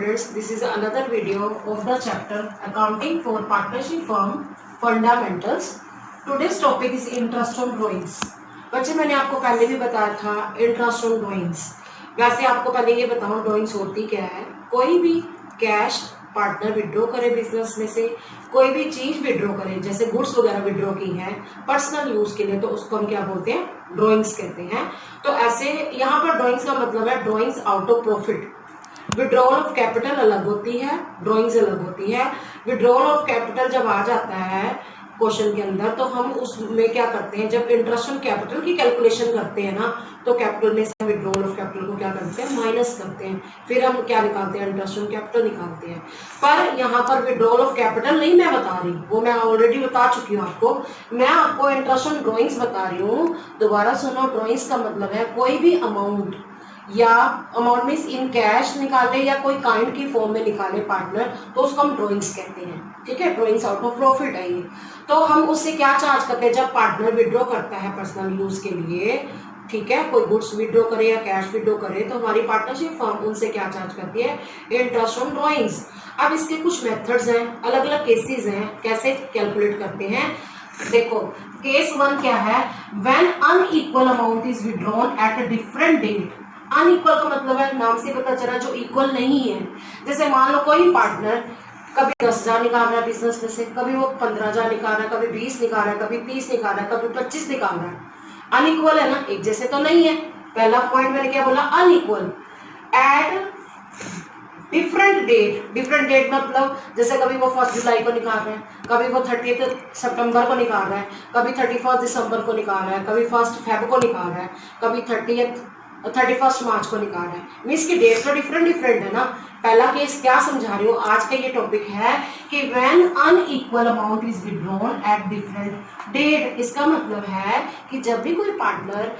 students, this is another video of the chapter Accounting for Partnership Firm Fundamentals. Today's topic is interest on drawings. बच्चे मैंने आपको पहले भी बताया था इंटरेस्ट ऑन ड्राइंग्स। वैसे आपको पहले ये बताऊं ड्राइंग्स होती क्या है। कोई भी कैश पार्टनर विड्रॉ करे बिजनेस में से, कोई भी चीज विड्रॉ करे, जैसे गुड्स वगैरह विड्रॉ की है पर्सनल यूज के लिए, तो उसको हम क्या बोलते हैं, ड्राइंग्स कहते हैं। तो ऐसे यहाँ पर ड्राइंग्स का मतलब है drawings out of profit. Withdrawal of capital अलग होती है, ड्राइंग्स अलग होती है। विड्रॉल ऑफ कैपिटल जब आ जाता है क्वेश्चन के अंदर, तो हम उसमें क्या करते हैं, जब इंटरेस्ट ऑन कैपिटल की कैलकुलेशन करते हैं ना, तो कैपिटल में से विड्रॉल ऑफ कैपिटल को क्या करते हैं, माइनस करते हैं, फिर हम क्या निकालते हैं, इंटरेस्ट ऑन कैपिटल निकालते हैं। पर यहाँ पर विड्रॉल ऑफ कैपिटल नहीं मैं बता रही, वो मैं ऑलरेडी बता चुकी हूँ आपको। मैं आपको इंटरेस्ट ऑन ड्राइंग्स बता रही हूँ। दोबारा सुनो, ड्राइंग्स का मतलब है कोई भी अमाउंट, या अमाउंट मीन्स इन कैश निकाले या कोई काइंड की फॉर्म में निकाले पार्टनर, तो उसको हम ड्राइंग्स कहते हैं। ठीक है, ड्राइंग्स आउट ऑफ प्रॉफिट है ये। तो हम उससे क्या चार्ज करते हैं, जब पार्टनर विड्रॉ करता है पर्सनल यूज के लिए, ठीक है, कोई गुड्स विड्रॉ करे या कैश विड्रॉ करे, तो हमारी पार्टनरशिप फर्म उनसे क्या चार्ज करती है, इंटरेस्ट ऑन ड्राइंग्स। अब इसके कुछ मेथड्स हैं, अलग अलग केसेस हैं, कैसे कैलकुलेट करते हैं। देखो, केस 1 क्या है, when unequal amount is withdrawn at a different date. Unequal का मतलब है, नाम से पता चला, जो इक्वल नहीं है। जैसे मान लो कोई पार्टनर कभी 10,000 निकाल रहा है बिजनेस में से, कभी वो 15,000 निकाल रहा है, कभी 20 निकाल रहा है, कभी 30 निकाल रहा है, कभी 25 निकाल रहा है। अनइक्वल है ना, एक जैसे तो नहीं है। पहला पॉइंट मैंने क्या बोला, unequal at different date. Different date मतलब जैसे कभी वो 1 जुलाई को निकाल रहा है, कभी वो 30 सितंबर को निकाल रहा है, कभी 31 दिसंबर को निकाल रहा है, कभी 1 फेब को निकाल रहा है, कभी 31 मार्च को निकाल रहा है। मीन्स की डेट तो डिफरेंट है ना। पहला केस क्या समझा रही हूँ, आज का ये टॉपिक है कि when unequal amount is withdrawn at different date. इसका मतलब है कि जब भी कोई पार्टनर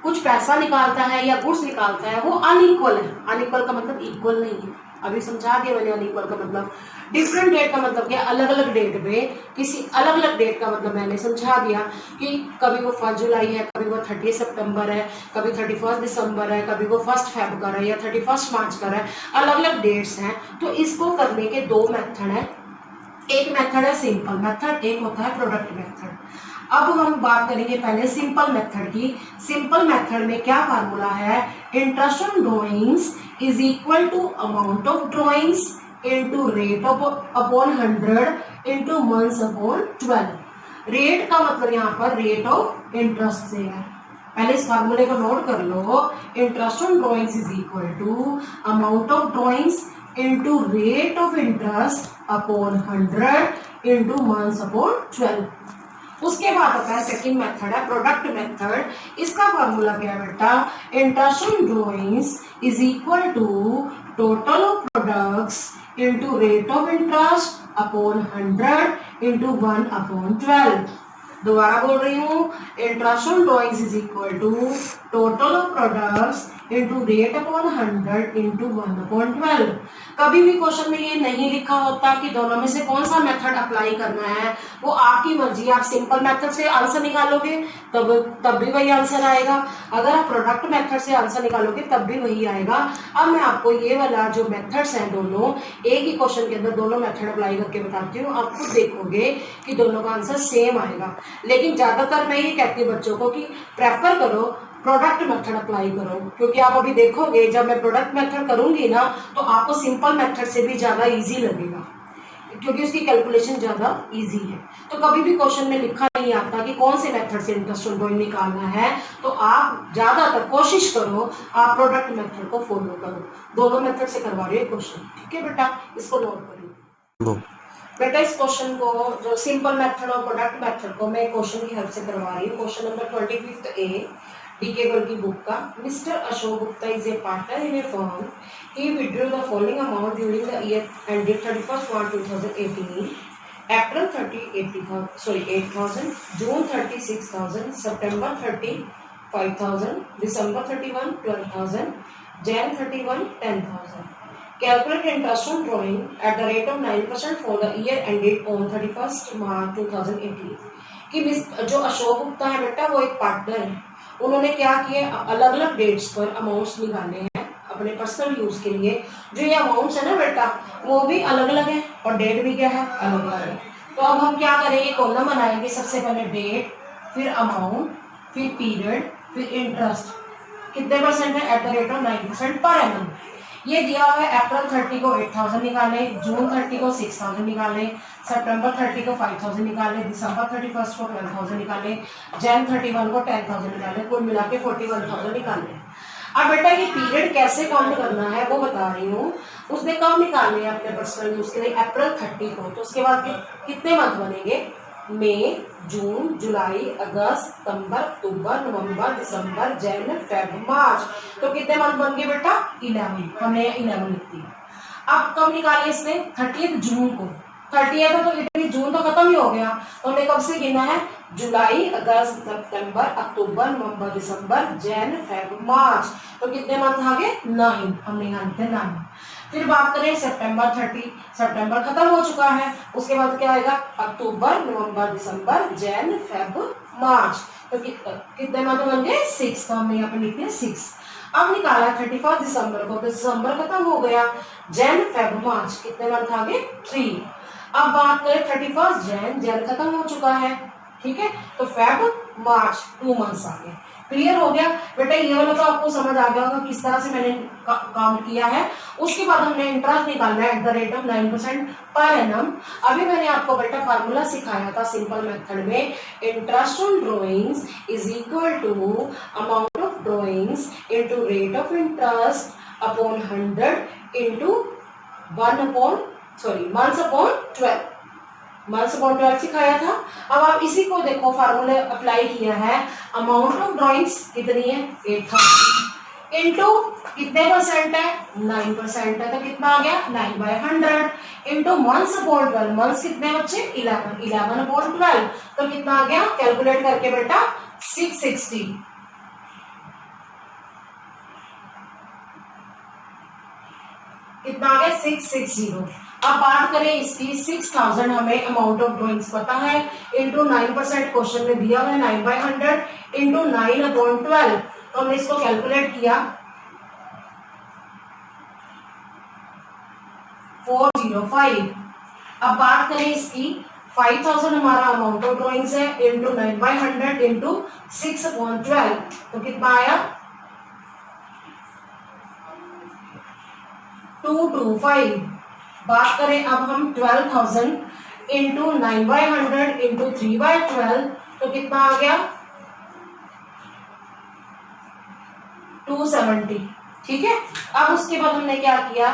कुछ पैसा निकालता है या गुड्स निकालता है, वो अनइक्वल है। अनइक्वल का मतलब इक्वल नहीं है, अभी समझा दिया मैंने। अनइक्वल का मतलब डिफरेंट डेट का मतलब क्या, अलग अलग डेट पे, किसी अलग अलग डेट का मतलब मैंने समझा दिया कि कभी वो 1 जुलाई है, कभी वो 30 सितंबर है, कभी 31 दिसंबर है, कभी वो 1 फेब का है या 31 मार्च का है। अलग अलग डेट्स हैं। तो इसको करने के 2 मेथड हैं। एक मेथड है सिंपल मेथड, एक होता है प्रोडक्ट मेथड। अब हम बात करेंगे पहले सिंपल मेथड की। सिंपल मेथड में क्या फार्मूला है, interest on drawings is equal to amount of drawings into rate of upon 100 into months upon 12। Rate का मतलब यहाँ पर रेट ऑफ इंटरेस्ट से है। पहले इस फार्मूले को नोट कर लो। Interest on drawings is equal to amount of drawings into rate of interest upon 100 into months upon 12। उसके बाद आता है सेकंड मेथड है प्रोडक्ट मेथड। इसका फॉर्मूला क्या है बेटा, interest on drawings is equal to total of products into rate of interest upon 100 into 1 upon 12। दोबारा बोल रही हूँ, interest on drawings is equal to total of products into rate upon 100 into 1 upon 12। कभी भी question में ये नहीं लिखा होता कि दोनों में से कौन सा मेथड अप्लाई करना है, वो आपकी मर्जी। आप सिंपल मेथड से आंसर निकालोगे तब भी वही आंसर आएगा, अगर आप प्रोडक्ट मेथड से आंसर निकालोगे तब भी वही आएगा। अब मैं आपको ये वाला जो मेथड्स हैं दोनों, एक ही क्वेश्चन के अंदर दोनों मेथड अप्लाई करके बताती हूँ। आप खुद देखोगे कि दोनों का आंसर सेम आएगा। लेकिन ज्यादातर मैं ये कहती हूँ बच्चों को कि प्रेफर करो प्रोडक्ट मेथड अप्लाई करो, क्योंकि आप अभी देखोगे जब मैं प्रोडक्ट मेथड करूंगी ना, तो आपको सिंपल मेथड से भी ज्यादा इजी लगेगा, क्योंकि उसकी कैलकुलेशन ज्यादा इजी है। तो कभी भी क्वेश्चन में लिखा नहीं आता कि कौन से मेथड से इंटरेस्ट ऑन ड्राइंग निकालना है, तो आप ज्यादातर कोशिश करो आप प्रोडक्ट मेथड को फॉलो करो। दोनों मेथड से करवा रही है क्वेश्चन, ठीक है बेटा, इसको नोट करिए। बेटा इस क्वेश्चन को, जो सिंपल मेथड और प्रोडक्ट मेथड को मैं क्वेश्चन की हेल्प से करवा रही हूँ। क्वेश्चन नंबर 25 ए DK की बुक का। Mister Ashok Gupta is a partner in A firm. He withdrew the following amount during the year ended 31 March 2018, April 8,000, June 36,000, September 30, 5,000, December 31, 12,000, Jan 31, 10,000. Calculate interest on drawing at the rate of 9% for the year ended on 31st March 2018. कि जो अशोक गुप्ता है बेटा, वो एक partner है। उन्होंने क्या किया, अलग अलग डेट्स पर अमाउंट्स निकाले हैं अपने पर्सनल यूज के लिए। जो ये अमाउंट्स है ना बेटा वो भी अलग अलग है और डेट भी क्या है, अलग अलग है। तो अब हम क्या करेंगे, कॉलम बनाएंगे। सबसे पहले डेट, फिर अमाउंट, फिर पीरियड, फिर इंटरेस्ट। कितने परसेंट है, @9% पर एनम। ये दिया हुआ है अप्रैल 30 को 8000 निकाले, जून 30 को 6000 निकाले, सितंबर 30 को 5000 निकाले, दिसंबर 31 को 12000 निकाले, जैन 31 को 10000 निकाले, कुल मिला के 41000 निकाले। अब बेटा ये पीरियड कैसे काउंट करना है वो बता रही हूँ। उसने कब निकालने हैं अपने पर्सनल यूज के लिए, अप्रैल 30 को। तो उसके बाद कितने मंथ बनेंगे, मई, जून, जुलाई, अगस्त, सितंबर, अक्टूबर, नवंबर, दिसंबर, जनवरी, फरवरी, मार्च। तो कितने मंथ बन गए बेटा, 11। हमने 11 लिख दिया। अब कब निकाले इसने, 30 जून को। 30 तो इतनी जून तो खत्म ही हो गया, तो हमने कब से गिना है, जुलाई, अगस्त, सितंबर, अक्टूबर, नवंबर, दिसंबर, जनवरी, फरवरी, मार्च। तो कितने मंथ आ गए, 9। हमने यहाँ लिखे 9। फिर बात करें सितंबर 30, सितंबर खत्म हो चुका है। उसके बाद क्या आएगा, अक्टूबर, नवंबर, दिसंबर, जनवरी, फरवरी, मार्च। तो कितने मंथ बन गए, 6। तो हमने यहाँ पे लिख दिया 6। अब निकाला 31 दिसंबर को, तो दिसंबर खत्म हो गया, जनवरी, फरवरी, मार्च। कितने मंथ आ गए, 3। अब बात करें 31 जैन खत्म हो चुका है, ठीक है। तो फेब, मार्च, 2 मंथ्स आ गए। क्लियर हो गया बेटा, ये वाला तो आपको समझ आ गया होगा किस तरह से मैंने काउंट किया है। उसके बाद हमने इंटरेस्ट निकालना है @9% पर एनम। अभी मैंने आपको बेटा फार्मूला सिखाया था सिंपल मेथड में, interest on drawings is equal to amount of drawings into rate of interest upon 100 into months upon 12। Months upon 12 सिखाया था। अब आप इसी को देखो फार्मूले अप्लाई किया है, अमाउंट ऑफ ड्रॉइंग्स कितनी है, 8000 इनटू कितने परसेंट है, 9% है। तो कितना आ गया, 9/100 इनटू मंथ्स अपॉन 12। मंथ्स कितने बच्चे, 11 अपॉन 12। तो कितना आ गया, कैलकुलेट करके बेटा 660। कितना आ गया, 660। अब बात करें इसकी, 6000 हमें अमाउंट ऑफ ड्रॉइंग्स पता है, इंटू 9% क्वेश्चन में दिया हुआ है, 9/100 इंटू 9/12। तो हमने इसको कैलकुलेट किया 405। अब बात करें इसकी, 5000 हमारा अमाउंट ऑफ ड्रॉइंग्स है, इंटू 9/100 इंटू 6/12। तो कितना आया, 225। बात करें अब हम 12000 इंटू 9/100 इंटू 3/12। तो कितना आ गया, 270। ठीक है। अब उसके बाद हमने क्या किया,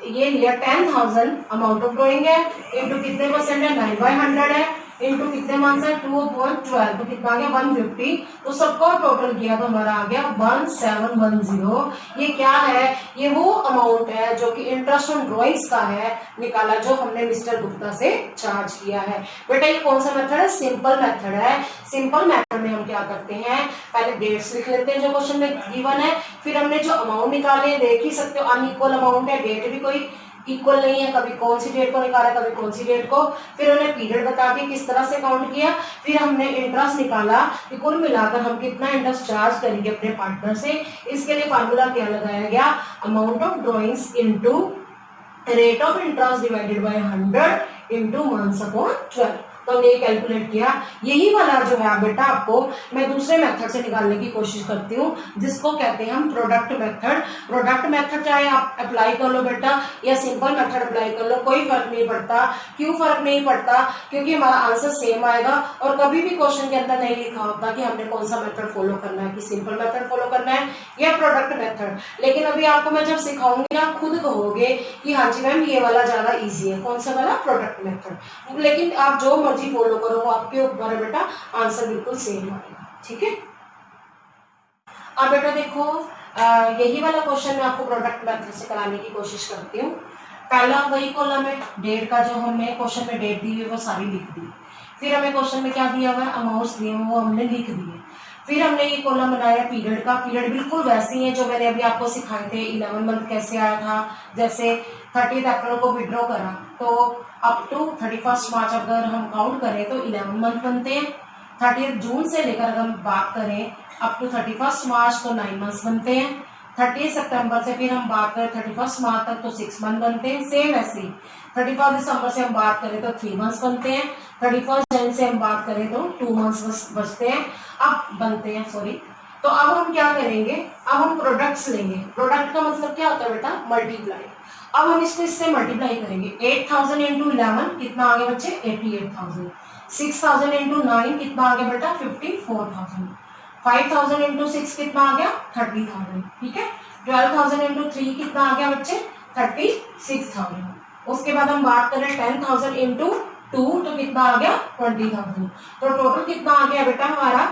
ये लिया 10000 अमाउंट ऑफ ड्रॉइंग है, इंटू कितने परसेंट है, 9/100 है, इंटू कितने मंथ्स है, 2/12। तो कितना आ गया, 150। तो सबको टोटल किया तो हमारा आ गया 1710। ये क्या है, ये वो अमाउंट है जो कि इंटरेस्ट ऑन ड्रॉइंग्स का है, निकाला जो हमने मिस्टर गुप्ता से चार्ज किया है। बेटा ये कौन सा मेथड है, सिंपल मेथड है। सिंपल मेथड में हम क्या करते हैं, पहले डेट्स लिख लेते हैं जो क्वेश्चन में गिवन है, फिर हमने जो अमाउंट निकाले, देख ही सकते हो अनइक्वल अमाउंट है, डेट भी कोई इक्वल नहीं है, कभी कौन सी डेट को निकाला कभी कौन सी डेट को। फिर उन्हें पीरियड बता दी किस तरह से काउंट किया, फिर हमने इंटरेस्ट निकाला कि कुल मिलाकर हम कितना इंटरेस्ट चार्ज करेंगे अपने पार्टनर से। इसके लिए फार्मूला क्या लगाया गया, amount of drawings into rate of interest divided by 100 into months upon 12। तो हमने ये कैलकुलेट किया। यही वाला जो है बेटा आपको मैं दूसरे मेथड से निकालने की कोशिश करती हूँ, जिसको कहते हैं हम प्रोडक्ट मेथड। प्रोडक्ट मेथड चाहे आप अप्लाई कर लो बेटा या सिंपल मेथड अप्लाई कर लो, कोई फर्क नहीं पड़ता। क्यों फर्क नहीं पड़ता, क्योंकि हमारा आंसर सेम आएगा और कभी भी क्वेश्चन के अंदर नहीं लिखा होता कि हमने कौन सा मेथड फॉलो करना है, कि सिंपल मेथड फॉलो करना है या प्रोडक्ट मेथड। लेकिन अभी आपको मैं जब सिखाऊंगी आप खुद कहोगे कि हाँ जी मैम ये वाला ज्यादा ईजी है, कौन सा वाला, प्रोडक्ट मेथड। लेकिन आप जो मर्जी फॉलो करो वो आपके ऊपर है बेटा, आंसर बिल्कुल सेम आएगा। ठीक है। अब बेटा देखो यही वाला क्वेश्चन मैं आपको प्रोडक्ट मेथड से कराने की कोशिश करती हूँ। पहला वही कॉलम है, डेट का जो हमें क्वेश्चन में डेट दी हुई है वो सारी लिख दी। फिर हमें क्वेश्चन में क्या दिया हुआ है, अमाउंट्स दिए हुए वो हमने लिख दिए। फिर हमने ये कॉलम बनाया पीरियड का, पीरियड बिल्कुल वैसे ही है जो मैंने अभी आपको सिखाए थे। 11 मंथ कैसे आया था, जैसे 30 अप्रैल को विड्रॉ करा तो अप टू 31 मार्च अगर हम काउंट करें तो 11 मंथ बनते हैं। 30 जून से लेकर अगर हम बात करें अप टू 31 मार्च तो 9 मंथ्स बनते हैं। 30 सितंबर से फिर हम बात करें 31 मार्च तक तो 6 मंथ बनते हैं। सेम ऐसे ही 31 दिसंबर से हम बात करें तो 3 मंथ्स बनते हैं। 31 जनवरी से हम बात करें तो 2 मंथ्स बचते हैं, अब बनते हैं, सॉरी। तो अब हम क्या करेंगे, अब हम प्रोडक्ट्स लेंगे। प्रोडक्ट का मतलब क्या होता है बेटा, मल्टीप्लाई। अब हम इसको इससे मल्टीप्लाई करेंगे। 8000 इंटू 11 कितना आ गया बच्चे, 88,000। 6000 इंटू 9 कितना आ गया बेटा, 54,000। 5000 इंटू 6 कितना आ गया, 30,000। ठीक है। 12,000 इंटू 3 कितना आ गया बच्चे, 36,000। उसके बाद हम बात करें 10,000 इंटू 2 तो कितना आ गया, 20,000। तो टोटल कितना आ गया बेटा हमारा,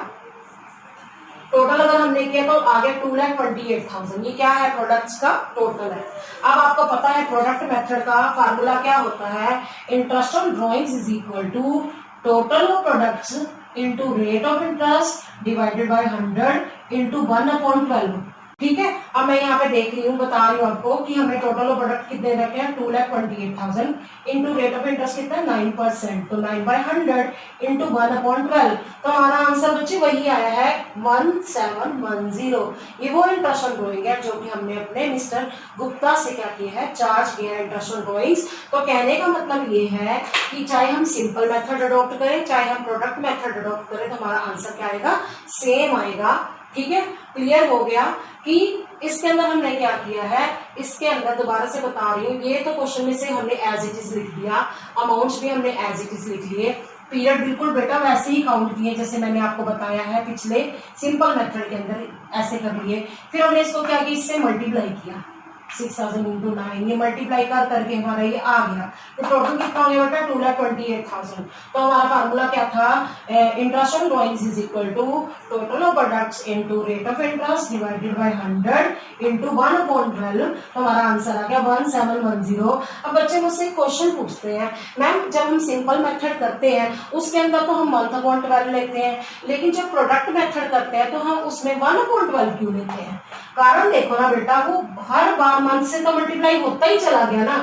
टोटल अगर हमने किया तो आ गया 2,28,000। ये क्या है, प्रोडक्ट्स का टोटल है। अब आपको पता है प्रोडक्ट मेथड का फार्मूला क्या होता है, interest on drawings is equal to total of products into rate of interest divided by 100 into 1/12। ठीक है। अब मैं यहाँ पे देख रही हूँ, बता रही हूँ आपको कि हमें टोटल ऑफ प्रोडक्ट कितने रखे हैं, 2,28,000 इंटू रेट ऑफ इंटरेस्ट कितना है 9%, तो 9/100 इंटू 1/12। तो हमारा आंसर बच्चे वही आया है 1710। ये वो इंटरेस्ट ऑन ड्रॉइंग है जो कि हमने अपने मिस्टर गुप्ता से क्या किया है, चार्ज किया है, इंटरेस्ट ऑन ड्रॉइंग्स। तो कहने का मतलब ये है कि चाहे हम सिंपल मेथड अडॉप्ट करें, चाहे हम प्रोडक्ट मेथड अडॉप्ट करें, तो हमारा आंसर क्या आएगा, सेम आएगा। ठीक है, क्लियर हो गया कि इसके अंदर हमने क्या किया है। इसके अंदर दोबारा से बता रही हूँ, ये तो क्वेश्चन में से हमने एज इट इज लिख दिया, अमाउंट्स भी हमने एज इट इज लिख लिए, पीरियड बिल्कुल बेटा वैसे ही काउंट किए जैसे मैंने आपको बताया है पिछले सिंपल मेथड के अंदर, ऐसे कर लिए। फिर हमने इसको क्या किया, इससे मल्टीप्लाई किया, 6000 इंटू 9, ये मल्टीप्लाई कर करके हमारा ये आ गया। तो टोटल कितना हो गया बेटा, 2,28,000। तो हमारा फार्मूला क्या था, interest on drawings is equal to total of products into rate of interest divided by 100 into 1/12। तो हमारा आंसर आ गया 1710। अब बच्चे मुझसे क्वेश्चन पूछते हैं, मैम जब हम सिंपल मेथड करते हैं उसके अंदर तो हम 1/12 लेते हैं, लेकिन जब प्रोडक्ट मेथड करते हैं तो हम उसमें 1/12 क्यों लेते हैं। कारण देखो ना बेटा, वो हर बार मंथ से तो मल्टीप्लाई होता ही चला गया ना।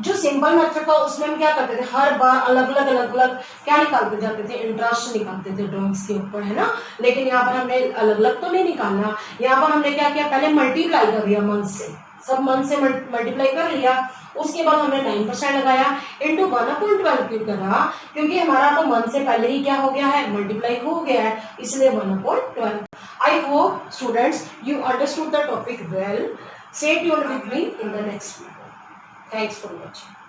जो सिंपल मेथड था उसमें हम क्या करते थे, हर बार अलग अलग क्या निकालते जाते थे, इंटरेस्ट निकालते थे ड्रॉइंग्स के ऊपर, है ना। लेकिन यहाँ पर हमने अलग अलग तो नहीं निकालना, यहाँ पर हमने क्या किया, पहले मल्टीप्लाई कर दिया मंथ से, सब मंथ से मल्टीप्लाई कर लिया। उसके बाद हमने 9% लगाया, इंटू 1/12 क्यों करा, क्योंकि हमारा तो मंथ से पहले ही क्या हो गया है, मल्टीप्लाई हो गया है, इसलिए 1/12। I hope students you understood the topic well. Stay tuned with me in the next video. Thanks for watching.